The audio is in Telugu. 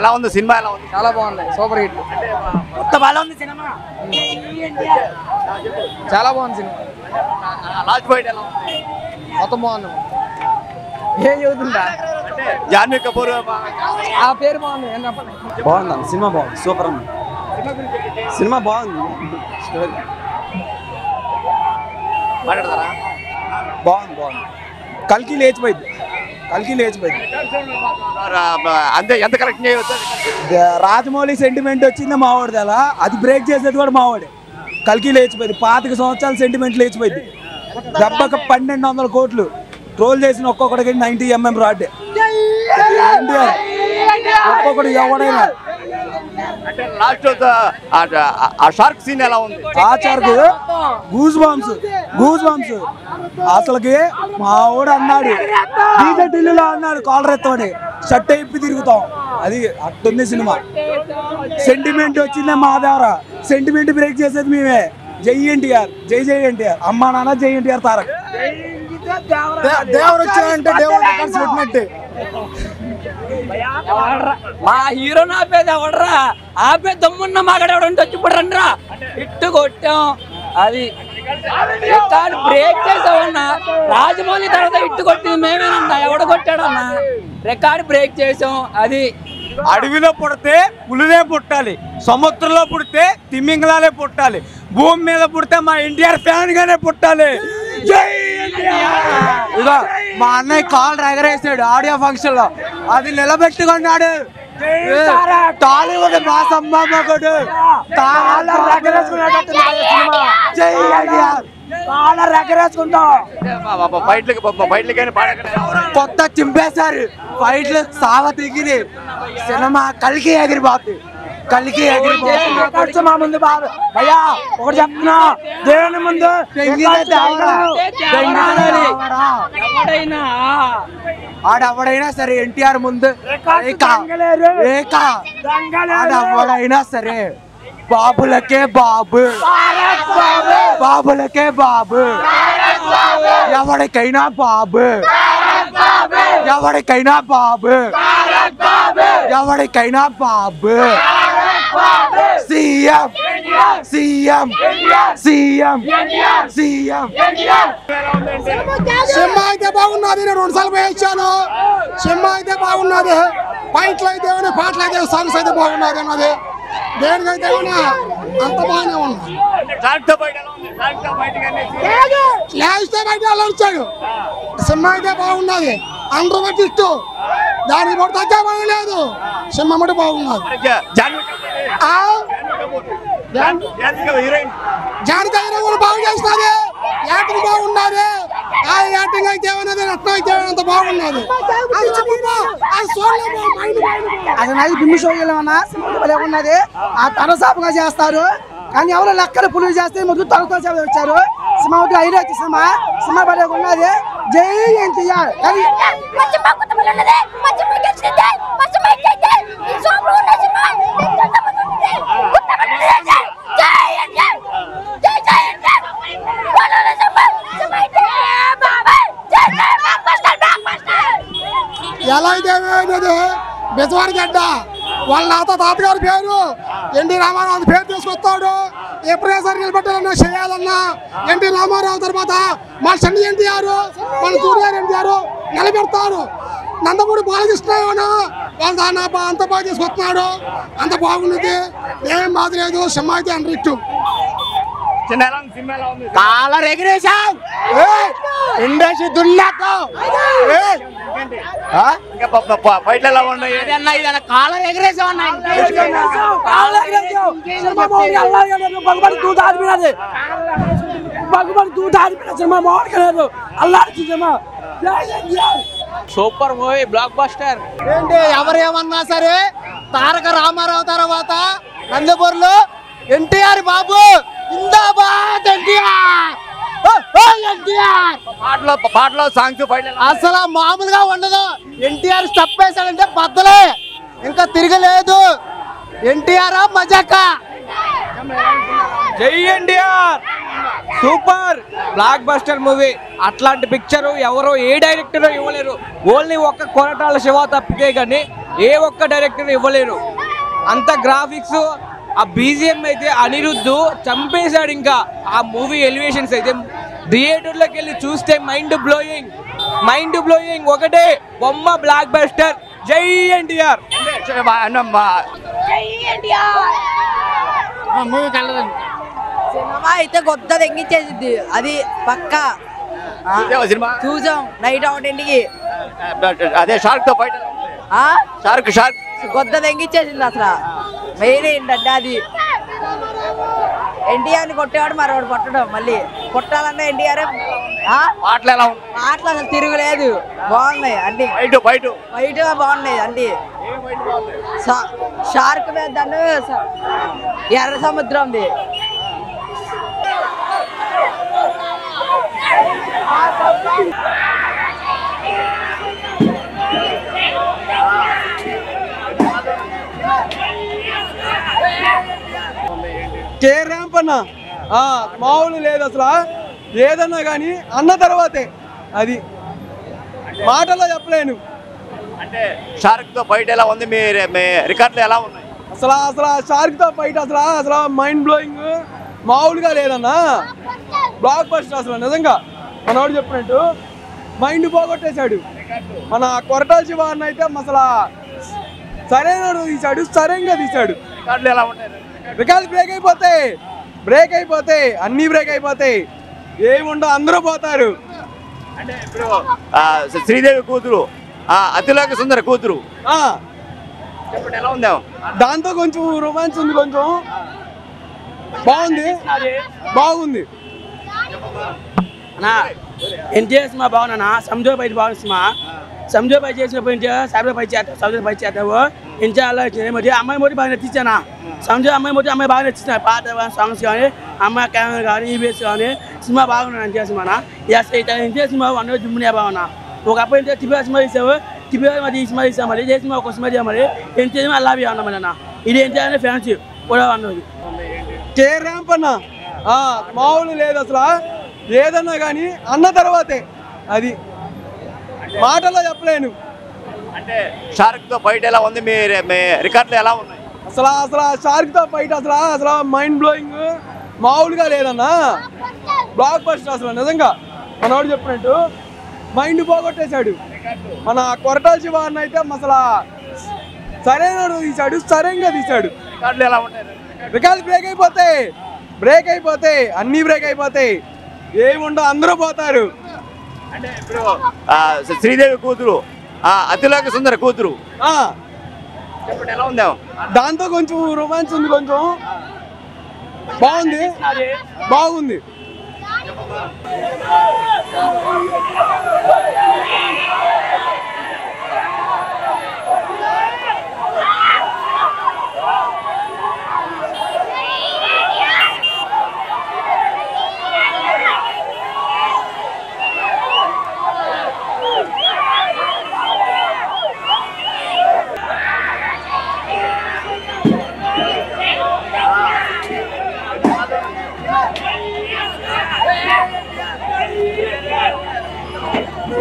ఎలా ఉంది సినిమా? ఎలా ఉంది? చాలా బాగుంది, సూపర్ హిట్. కొత్త బాగా ఉంది సినిమా, చాలా బాగుంది సినిమా. లాస్ట్ ఫైట్ ఎలా ఉంది? మొత్తం బాగుంది. ఏం చెబుతుందా? జాన్వీ కపూర్ ఆ పేరు బాగుంది. బాగుంది సినిమా, బాగుంది, సూపర్ ఉంది సినిమా, బాగుంది, మాట్లాడతారా? బాగుంది బాగుంది. కల్కి లేచిపోయింది, అంతే. ఎంత కరెక్ట్ చేయవచ్చు? రాజమౌళి సెంటిమెంట్ వచ్చింది మావాడిది, అలా అది బ్రేక్ చేసేది కూడా మావాడే. కల్కి లేచిపోయింది, 25 సంవత్సరాల సెంటిమెంట్ లేచిపోయింది. దెబ్బకి 1200 కోట్లు ట్రోల్ చేసిన ఒక్కొక్కడికి 90 mm రాడ్. ఒక్కొక్కడు ఎవడైనా లాస్ట్ ఆ షార్క్ సీన్ ఎలా ఉంది? ఆచార్కు గూస్ బంప్స్ అసలుకి మా వాడు అన్నాడు, డీజే ఢిల్లీలో అన్నాడు కాలర్ ఎత్తమని, షర్ట్ అయిపోయి తిరుగుతాం. అది అట్టుంది సినిమా. సెంటిమెంట్ వచ్చిందే మా ద్వారా, సెంటిమెంట్ బ్రేక్ చేసేది మేమే. జై ఎన్టీఆర్, జై ఎన్టీఆర్, అమ్మా నాన్న జై ఎన్టీఆర్ తారక్. దేవుడు వచ్చాడంటే దేవుడు కలిసి పెట్టినట్టే. మా హీరో ఆపేది ఎవడరా? ఆపే దమ్మున్న మాగడెవడంటే వచ్చి ఇప్పుడు రండిరా, ఇట్టు కొట్టాం. అది రికార్డ్ బ్రేక్ చేసామన్నా. రాజమౌళి తర్వాత ఇట్టు కొట్టింది మేమేనన్నా. ఎవడ కొట్టాడన్నా? రికార్డ్ బ్రేక్ చేసాం. అది అడవిలో పుడితే పులినే పుట్టాలి, సముద్రంలో పుడితే తిమ్మింగలాలే పుట్టాలి, భూమి మీద పుడితే మా ఎన్టీఆర్ ఫ్యాన్ గానే పుట్టాలి. ఇదో మా అన్నయ్య కాల్ ఎగరేసాడు ఆడియో ఫంక్షన్ లో, అది నిలబెట్టుకున్నాడు. టాలీవుడ్ మా సమ్మమ్మకుడు కొత్త చింపేశారు ఫైట్లు, సావ దిగిరి సినిమా కలికి ఎగిరిపోతుంది. కలికి ఎగిరిపోతుంది మా ముందు బాబు. భయ్యా ఒకటి చెప్తున్నా, దేవుని ముందు ఆడెవడైనా సరే ఎన్టీఆర్ ముందు ఆడెవడైనా సరే బాబులకే బాబు, బాబులకే బాబు, ఎవరికైనా బాబు, ఎవరికైనా బాబు, ఎవరికైనా Babu. CM CM CM CM. Cinema అయితే బాగున్నది, నేను 2 సార్లు పోయించాను. సినిమా అయితే బాగున్నది, ఫైట్లు అయితే పాటలు అయితే సాంగ్స్ అయితే బాగున్నది అన్నది. దేనికైతే అంత బాగానే ఉంది. బయట అలా వచ్చాడు. సినిమా అయితే బాగున్నది, అందరూ పట్టిస్తూ దానికి కూడా తగ్గ లేదు. సినిమా కూడా బాగున్నది. జానకి కూడా బాగు చేస్తున్నది, యాక్టింగ్ బాగున్నది. ఆ యాక్టింగ్ అయితే ఏమన్నది, రత్నం అయితే అంత బాగున్నది. అది నది బిమ్మి షోలేమన్నా ఉన్నది. ఆ తనసాపుగా చేస్తారు కానీ ఎవరో లెక్కలు పులులు చేస్తే ముందు తనతో వచ్చారు. సినిమా హైలైట్ సినిమా, సినిమా భలే ఉన్నది. జై ఎన్టీఆర్. ఎలా అయితే బెజవాడి గడ్డ వాళ్ళ తాతగారి పేరు ఎన్టీ రామారావు పేరు తీసుకొస్తాడు. ఎప్పుడైనా సరే నిలబెట్టాలన్నా చేయాలన్నా ఎన్టీ రామారావు తర్వాత మన చండి ఎన్టీఆర్, మన సూర్యారు ఎన్టీఆర్ నిలబెడతారు. నందమూరి బాలకృష్ణ వాళ్ళ దాన్ని అంత బాగా తీసుకొస్తున్నాడు, అంత బాగున్నది, ఏం బాధ లేదు. సినిమా అయితే అండ్రిట్టు కాలర్ ఎగిరేసాం, ఇండస్ట్రీ దున్నాకం. కాలర్ ఎగిరేసాం సూపర్ మూవీ, బ్లాక్ బస్టర్. ఏంటి ఎవరేమన్నా సరే తారక రామారావు తర్వాత నందమూరిలో ఎన్టీఆర్ బాబు జిందాబాద్. పాటలో సాంగ్స్ అసలు మామూలుగా ఉండదు. ఎన్టీఆర్ స్టెప్ వేసాడంటే బద్దలే, ఇంకా తిరగలేదు. ఎన్టీఆర్ మజాక. జై NTR, super block buster movie. అట్లాంటి పిక్చర్ ఎవరో ఏ డైరెక్టర్ ఇవ్వలేరు. ఓన్లీ ఒక్క కొరటాల శివ తప్పితే కానీ ఏ ఒక్క డైరెక్టర్ ఇవ్వలేరు. అంత గ్రాఫిక్స్, ఆ బీజిఎం అయితే అనిరుద్ధు చంపేశాడు. ఇంకా ఆ మూవీ ఎలివేషన్స్ అయితే థియేటర్లోకి వెళ్ళి చూస్తే మైండ్ బ్లోయింగ్. ఒకటే బొమ్మ, బ్లాక్ బస్టర్. జై ఎన్టీఆర్. సినిమా అయితే కొత్త తెంగిచ్చేసింది, అది పక్కా సినిమా చూసాం నైట్ అవుట్ ఇంటికి. అదే షార్క్ తో ఫైట్ షార్క్ కొత్త తెంగిచ్చేసింది. అసలు మెయిన్ ఏంటంటే అది ఎన్టీఆర్ని కొట్టేవాడు మరొకటి కొట్టడం, మళ్ళీ కొట్టాలన్నా ఎన్టీఆర్. మాటలు ఎలా ఉన్నాయి? మాటలు అసలు తిరుగులేదు, బాగున్నాయి అన్ని. బయట బాగున్నాయి అన్ని. షార్క్ మీద దాన్ని ఎర్ర సముద్రంది. కే ర్యాంప్ అన్న మామూలు లేదు అసలు. ఏదన్నా కానీ అన్న తర్వాతే, అది మాటల్లో చెప్పలేను. అంటే షార్క్ తో ఫైట్ ఎలా ఉంది? మీ రికార్డులు ఎలా ఉన్నాయి? అసలు షార్క్ తో ఫైట్ అసలు మైండ్ బ్లోయింగ్, మామూలుగా లేదన్నా. బ్లాక్ బస్టర్ అసలు నిజంగా మనోడు చెప్పినట్టు మైండ్ పోగొట్టేశాడు. మన కొరటాల శివ అన్న అయితే అసలు సరైన తీశాడు, సరైనగా తీశాడు. రికార్డులు ఎలా ఉంటాయి? రికార్డు బ్రేక్ అయిపోతాయి, అన్నీ బ్రేక్ అయిపోతాయి. ఏముండవు, అందరూ పోతారు. అంటే ఇప్పుడు శ్రీదేవి కూతురు, అతిలోక సుందర కూతురు, ఇప్పుడు ఎలా ఉందా? దాంతో కొంచెం రొమాన్స్ ఉంది, కొంచెం బాగుంది. ఎన్టీఆర్ సినిమా బాగున్నా. సంజయ్ బయట బాగుంది సినిమా. సంజయ్ బయట చేసినప్పుడు ఎన్టీఆర్ సాయిబాబా బయట చేస్తావు, సంజయ్ బయట చేస్తావు. ఎన్టీఆర్ అమ్మాయి మొదటి బాగా నచ్చించానా. సంజయ్ అమ్మాయి బాగా నచ్చింది. పాత సాంగ్స్ కానీ, అమ్మాయి కెమెరా కానీ, ఈబీఎస్ కానీ సినిమా బాగున్నాను. ఎన్టీఆర్ సినిమా ఎన్టీఆర్ సినిమా అన్న జిమ్మునే బాగున్నా. ఒకప్పుడు ఎన్టీఆర్ టిపిఆర్ సినిమా తీసావు, టిపిఆర్ మరి ఈ సినిమా తీసాం, మరి ఇదే సినిమా ఒక సినిమా మరి ఎన్టీఆర్ సినిమా అలా అన్నా మరి అన్న. ఇది ఎన్టీఆర్ ఫ్యాన్స్ కూడా అన్నది. కే ర్యాంప్ అన్న మామూలు లేదు అసలు. ఏదన్నా కానీ అన్న తర్వాతే, అది మాటల్లో చెప్పలేను. అంటే షార్క్ తో ఫైట్ ఎలా ఉంది? మీ రికార్డులు ఎలా ఉన్నాయి? అసలు షార్క్ తో ఫైట్ అసలు మైండ్ బ్లోయింగ్, మామూలుగా లేదన్నా. బ్లాక్ బస్టర్ అసలు నిజంగా మనోడు చెప్పినట్టు మైండ్ పోగొట్టేశాడు. మన కొరటాల శివ అన్న అయితే అసలు సరైన తీశాడు, సరైనగా తీశాడు. రికార్డులు ఎలా ఉంటాయి? రికార్డు బ్రేక్ అయిపోతాయి, అన్నీ బ్రేక్ అయిపోతాయి. ఏముండవు, అందరూ పోతారు. అంటే ఇప్పుడు శ్రీదేవి కూతురు, అతిలోక సుందర కూతురు, ఇప్పుడు ఎలా ఉందా? దాంతో కొంచెం రొమాన్స్ ఉంది, కొంచెం బాగుంది.